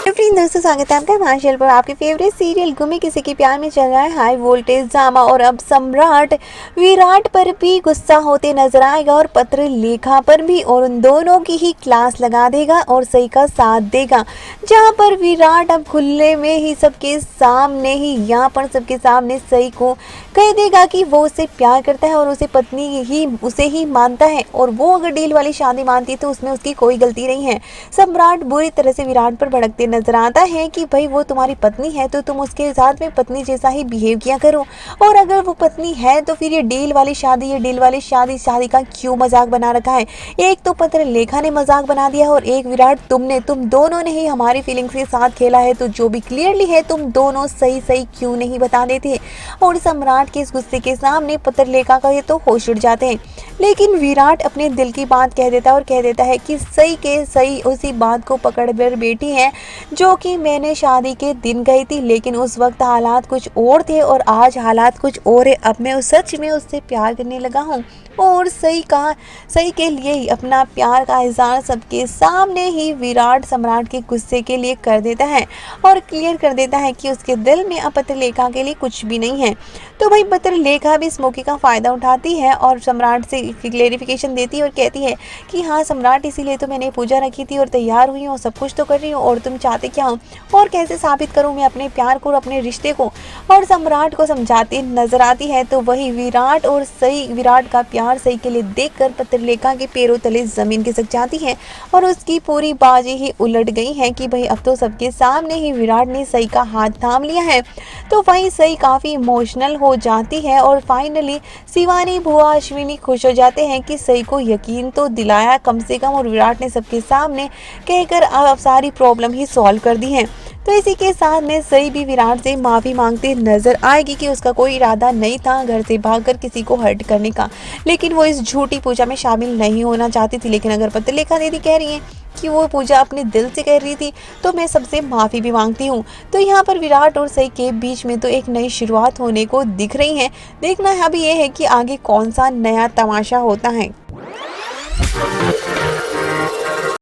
तो फ्रेंड्स दोस्तों, स्वागत है आपका हमारे चैनल पर। आपके फेवरेट सीरियल गुम्मी किसी के प्यार में चल रहा है हाई वोल्टेज ड्रामा, और अब सम्राट विराट पर भी गुस्सा होते नजर आएगा और पत्र लेखा पर भी, और उन दोनों की ही क्लास लगा देगा और सही का साथ देगा। जहां पर विराट अब खुले में ही सबके सामने ही यहाँ पर सबके सामने सही को कह देगा कि वो उससे प्यार करता है और उसे पत्नी ही उसे ही मानता है, और वो अगर डील वाली शादी मानती है तो उसमें उसकी कोई गलती नहीं है। सम्राट बुरी तरह से विराट पर भड़कते नजर आता है कि भाई वो तुम्हारी पत्नी है तो तुम उसके साथ में पत्नी जैसा ही बिहेव किया करो, और अगर वो पत्नी है तो फिर ये डील वाली शादी का क्यों मजाक बना रखा है। एक तो पत्र लेखा ने मजाक बना दिया और एक विराट तुम दोनों ने ही हमारी फीलिंग्स के साथ खेला है, तो जो भी क्लियरली है तुम दोनों सही सही क्यों नहीं बता देते। और सम्राट के इस गुस्से के सामने पत्र लेखा का ये तो होश उड़ जाते हैं, लेकिन विराट अपने दिल की बात कह देता है और कह देता है कि सही के सही उसी बात को पकड़ कर बैठी है जो कि मैंने शादी के दिन कही थी, लेकिन उस वक्त हालात कुछ और थे और आज हालात कुछ और है। अब मैं सच में उससे प्यार करने लगा हूँ, और सही के लिए ही अपना प्यार का इजहार सबके सामने ही विराट सम्राट के गुस्से के लिए कर देता है और क्लियर कर देता है कि उसके दिल में अब पत्रलेखा के लिए कुछ भी नहीं है। तो भाई पत्रलेखा भी इस मौके का फ़ायदा उठाती है और सम्राट से क्लेरिफिकेशन देती है और कहती है कि हाँ सम्राट, इसीलिए तो मैंने पूजा रखी थी और तैयार हुई हूँ, सब कुछ तो कर रही हूँ, और तुम चाहते क्या हो और कैसे साबित करूँ मैं अपने प्यार को और अपने रिश्ते को। और सम्राट को समझाती नजर आती है, तो वही विराट और सही विराट का प्यार सही के लिए देखकर पत्रलेखा के पैरों तले जमीन खिसक जाती है और उसकी पूरी बाजी ही उलट गई है कि भाई अब तो सबके सामने ही विराट ने सही का हाथ थाम लिया है। तो वही सही काफ़ी इमोशनल हो जाती है और फाइनली शिवानी बुआ अश्विनी खुश हो जाते हैं कि सही को यकीन तो दिलाया कम से कम, और विराट ने सबके सामने कहकर अब सारी प्रॉब्लम ही सॉल्व कर दी है। तो इसी के साथ में सही भी विराट से माफ़ी मांगते नजर आएगी कि उसका कोई इरादा नहीं था घर से भागकर किसी को हर्ट करने का, लेकिन वो इस झूठी पूजा में शामिल नहीं होना चाहती थी। लेकिन अगर पत्रलेखा दीदी कह रही हैं कि वो पूजा अपने दिल से कर रही थी तो मैं सबसे माफ़ी भी मांगती हूँ। तो यहाँ पर विराट और सही के बीच में तो एक नई शुरुआत होने को दिख रही है। देखना अभी ये है कि आगे कौन सा नया तमाशा होता है।